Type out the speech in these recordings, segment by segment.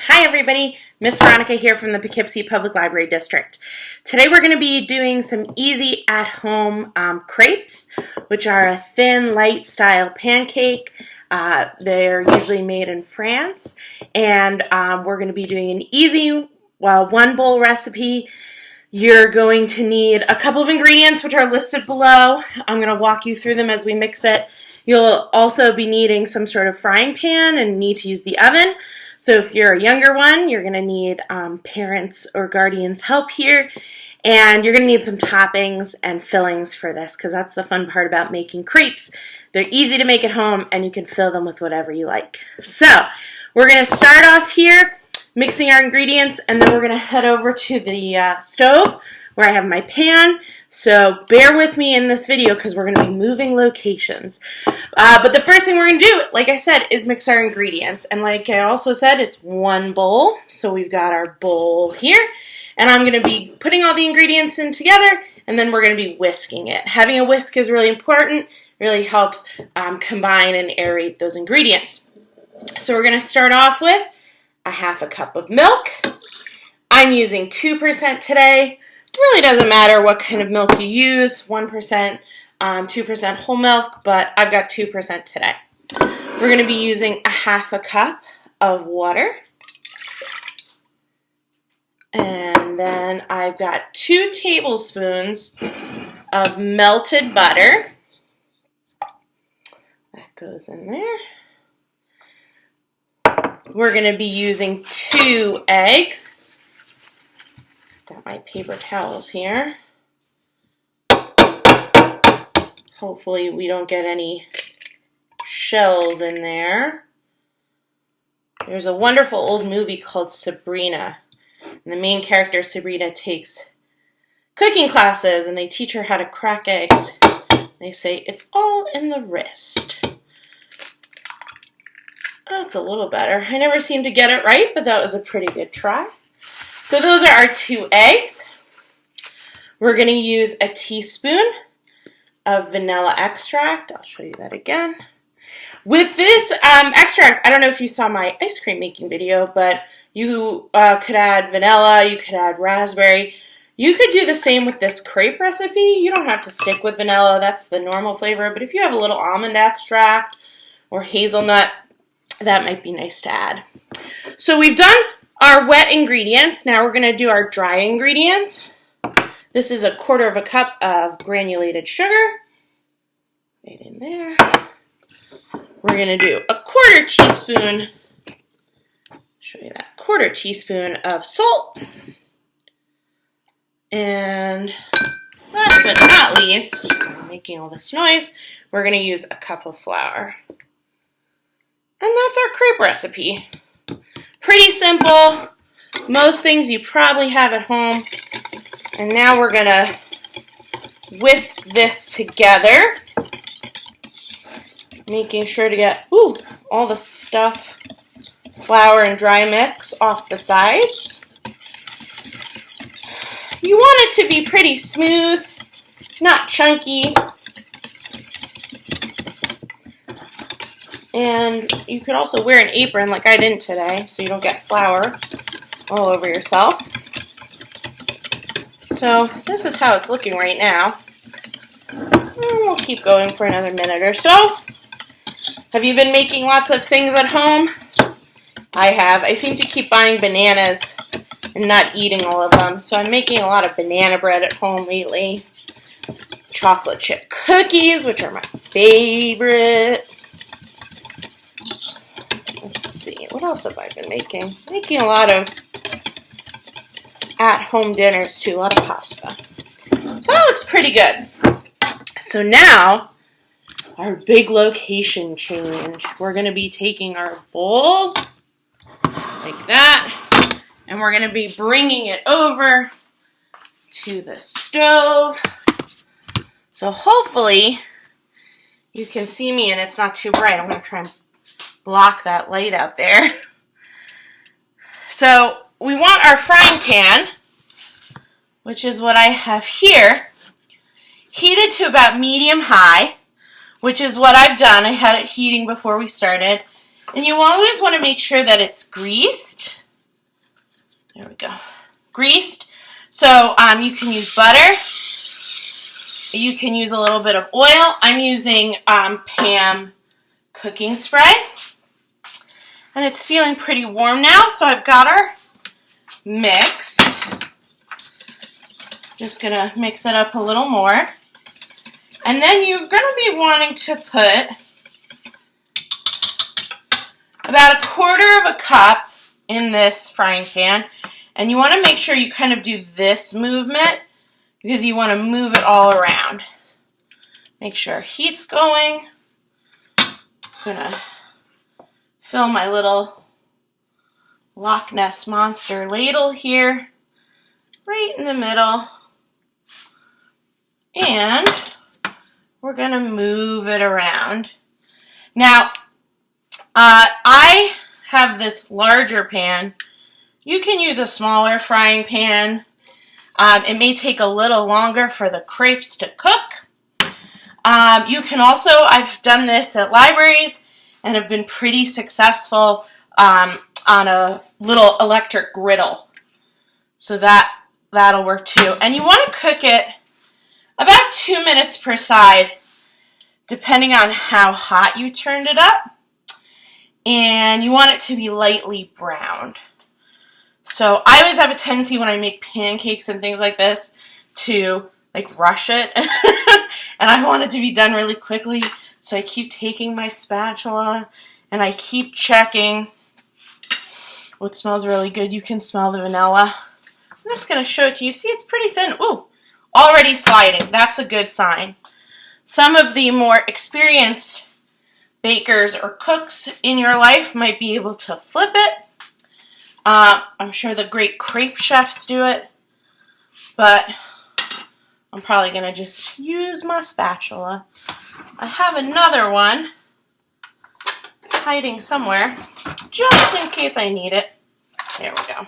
Hi everybody, Miss Veronica here from the Poughkeepsie Public Library District. Today we're going to be doing some easy at-home crepes, which are a thin, light style pancake. They're usually made in France, and we're going to be doing an easy, one bowl recipe. You're going to need a couple of ingredients which are listed below. I'm going to walk you through them as we mix it. You'll also be needing some sort of frying pan and need to use the oven. So if you're a younger one, you're going to need parents' or guardians' help here. And you're going to need some toppings and fillings for this because that's the fun part about making crepes. They're easy to make at home and you can fill them with whatever you like. So we're going to start off here mixing our ingredients, and then we're going to head over to the stove where I have my pan. So bear with me in this video because we're going to be moving locations. But the first thing we're going to do, like I said, is mix our ingredients. And like I also said, it's one bowl. So we've got our bowl here. And I'm going to be putting all the ingredients in together, and then we're going to be whisking it. Having a whisk is really important. Really helps combine and aerate those ingredients. So we're going to start off with a half a cup of milk. I'm using 2% today. It really doesn't matter what kind of milk you use, 1%, 2% whole milk, but I've got 2% today. We're going to be using a half a cup of water. And then I've got 2 tablespoons of melted butter. That goes in there. We're going to be using 2 eggs. Got my paper towels here. Hopefully we don't get any shells in there. There's a wonderful old movie called Sabrina. And the main character, Sabrina, takes cooking classes and they teach her how to crack eggs. They say, it's all in the wrist. That's a little better. I never seem to get it right, but that was a pretty good try. So those are our 2 eggs. We're going to use a teaspoon of vanilla extract. I'll show you that again. With this extract, I don't know if you saw my ice cream making video, but you could add vanilla, you could add raspberry. You could do the same with this crepe recipe. You don't have to stick with vanilla, that's the normal flavor, but if you have a little almond extract or hazelnut, that might be nice to add. So we've done our wet ingredients. Now we're going to do our dry ingredients. This is 1/4 cup of granulated sugar. Right in there. We're going to do a 1/4 teaspoon, show you that, 1/4 teaspoon of salt. And last but not least, because I'm making all this noise, we're going to use a cup of flour. And that's our crepe recipe. Pretty simple. Most things you probably have at home. And now we're going to whisk this together. Making sure to get all the stuff, flour and dry mix off the sides. You want it to be pretty smooth, not chunky. And you could also wear an apron like I didn't today so you don't get flour all over yourself. So this is how it's looking right now. And we'll keep going for another minute or so. Have you been making lots of things at home? I have. I seem to keep buying bananas and not eating all of them. So I'm making a lot of banana bread at home lately. Chocolate chip cookies, which are my favorite. Let's see, what else have I been making? Making a lot of at-home dinners too, a lot of pasta. So that looks pretty good. So now, our big location change. We're going to be taking our bowl, like that, and we're going to be bringing it over to the stove. So hopefully, you can see me and it's not too bright. I'm going to try and block that light out there. So we want our frying pan, which is what I have here, heated to about medium high, which is what I've done. I had it heating before we started. And you always want to make sure that it's greased. There we go. Greased. So you can use butter. You can use a little bit of oil. I'm using Pam cooking spray. And it's feeling pretty warm now, so I've got our mix. Just going to mix it up a little more. And then you're going to be wanting to put about 1/4 of a cup in this frying pan. And you want to make sure you kind of do this movement because you want to move it all around. Make sure heat's going. I'm going to fill my little Loch Ness Monster ladle here, right in the middle. And we're going to move it around. Now, I have this larger pan. You can use a smaller frying pan. It may take a little longer for the crepes to cook. You can also, I've done this at libraries and have been pretty successful on a little electric griddle. So that'll work too. And you want to cook it about 2 minutes per side, depending on how hot you turned it up. And you want it to be lightly browned. So I always have a tendency when I make pancakes and things like this to like rush it. And I want it to be done really quickly. So I keep taking my spatula and I keep checking. What smells really good, you can smell the vanilla. I'm just going to show it to you. See, it's pretty thin. Ooh, already sliding. That's a good sign. Some of the more experienced bakers or cooks in your life might be able to flip it. I'm sure the great crepe chefs do it, but I'm probably going to just use my spatula. I have another one hiding somewhere, just in case I need it. There we go.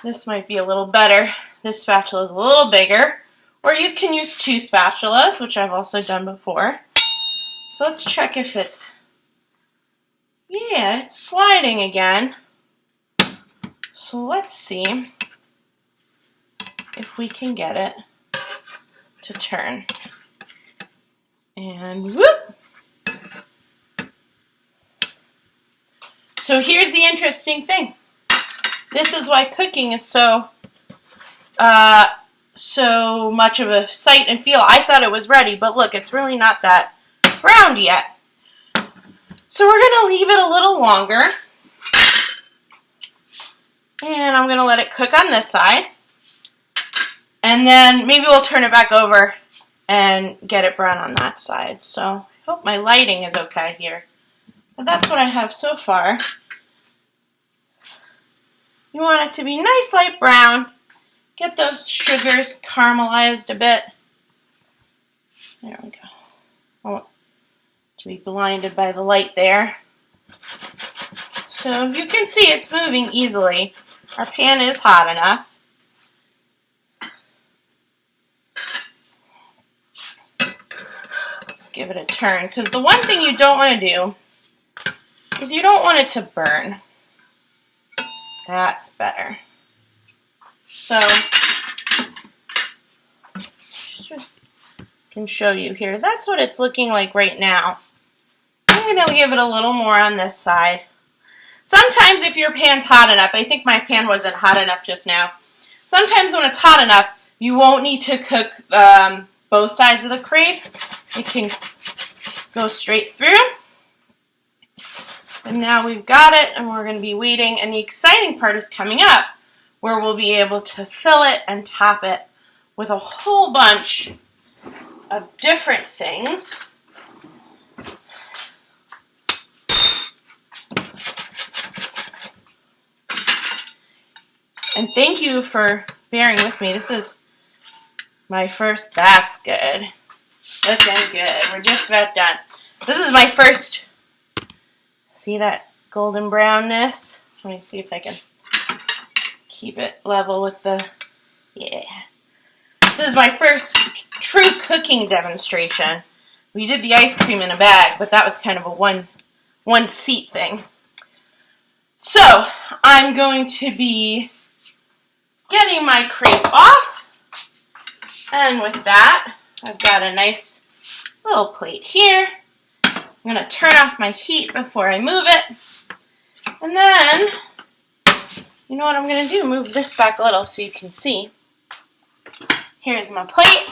This might be a little better. This spatula is a little bigger, or you can use 2 spatulas, which I've also done before. So let's check if it's, yeah, it's sliding again. So let's see if we can get it to turn. And whoop! So here's the interesting thing. This is why cooking is so much of a sight and feel. I thought it was ready, but look, it's really not that browned yet. So we're going to leave it a little longer. And I'm going to let it cook on this side. And then maybe we'll turn it back over and get it brown on that side. So I hope my lighting is okay here. But that's what I have so far. You want it to be nice light brown. Get those sugars caramelized a bit. There we go. I want to be blinded by the light there. So you can see it's moving easily. Our pan is hot enough. Let's give it a turn, because the one thing you don't want to do is you don't want it to burn. That's better. So, just can show you here. That's what it's looking like right now. I'm going to give it a little more on this side. Sometimes if your pan's hot enough, I think my pan wasn't hot enough just now. Sometimes when it's hot enough, you won't need to cook both sides of the crepe. It can go straight through. And now we've got it, and we're going to be waiting. And the exciting part is coming up, where we'll be able to fill it and top it with a whole bunch of different things. And thank you for bearing with me. This is my first, that's good. Looking good. We're just about done. This is my first, see that golden brownness? Let me see if I can keep it level with the, yeah. This is my first true cooking demonstration. We did the ice cream in a bag, but that was kind of a one seat thing. So I'm going to be getting my crepe off, and with that, I've got a nice little plate here. I'm going to turn off my heat before I move it, and then, you know what I'm going to do? Move this back a little so you can see. Here's my plate.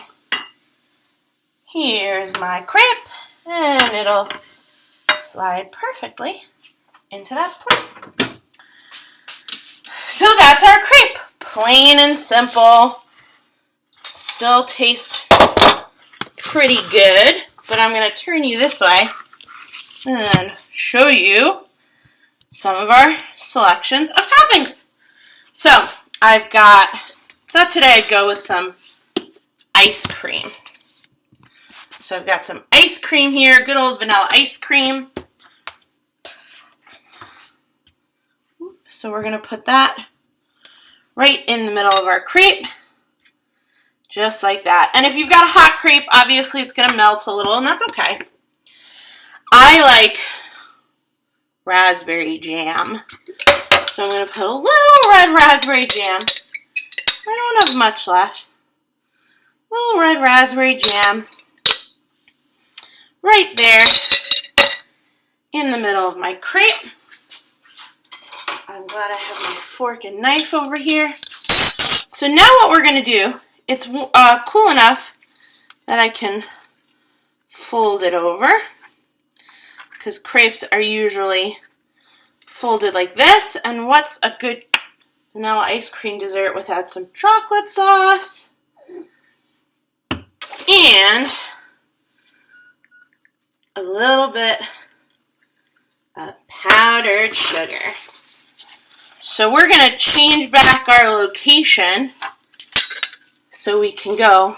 Here's my crepe, and it'll slide perfectly into that plate. So that's our crepe. Plain and simple. Still tastes pretty good, but I'm going to turn you this way and show you some of our selections of toppings. So I've thought today I'd go with some ice cream. So I've got some ice cream here, good old vanilla ice cream. So we're going to put that right in the middle of our crepe, just like that. And if you've got a hot crepe, obviously it's going to melt a little, and that's okay. I like raspberry jam. So I'm going to put a little red raspberry jam. I don't have much left. Little red raspberry jam right there in the middle of my crepe. I'm glad I have my fork and knife over here. So now what we're going to do, it's cool enough that I can fold it over, because crepes are usually folded like this. And what's a good vanilla ice cream dessert without some chocolate sauce and a little bit of powdered sugar? So we're going to change back our location so we can go,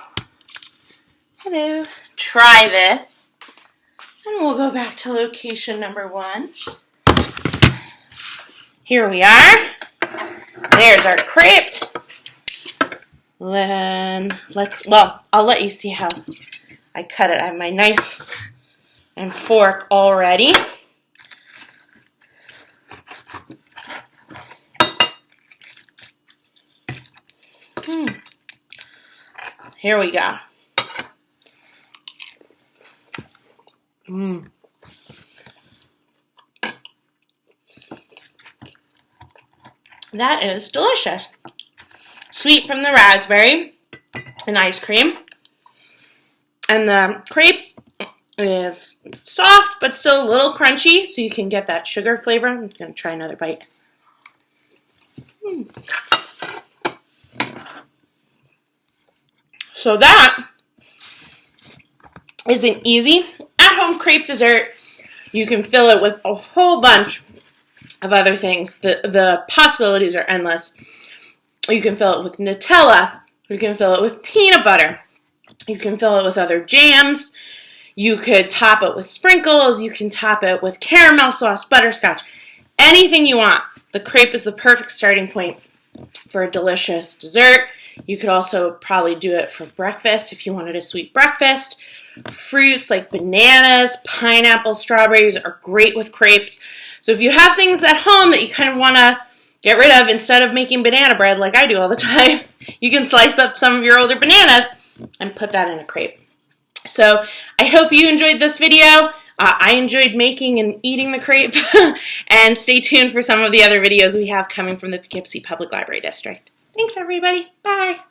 hello, try this. And we'll go back to location number 1. Here we are. There's our crepe. Then I'll let you see how I cut it. I have my knife and fork all ready. Here we go. That is delicious. Sweet from the raspberry and ice cream. And the crepe is soft but still a little crunchy, so you can get that sugar flavor. I'm going to try another bite. So that is an easy at-home crepe dessert. You can fill it with a whole bunch of other things. The possibilities are endless. You can fill it with Nutella. You can fill it with peanut butter. You can fill it with other jams. You could top it with sprinkles. You can top it with caramel sauce, butterscotch, anything you want. The crepe is the perfect starting point for a delicious dessert. You could also probably do it for breakfast if you wanted a sweet breakfast. Fruits like bananas, pineapple, strawberries are great with crepes. So if you have things at home that you kind of want to get rid of, instead of making banana bread like I do all the time, you can slice up some of your older bananas and put that in a crepe. So I hope you enjoyed this video. I enjoyed making and eating the crepe. And stay tuned for some of the other videos we have coming from the Poughkeepsie Public Library District. Thanks, everybody. Bye.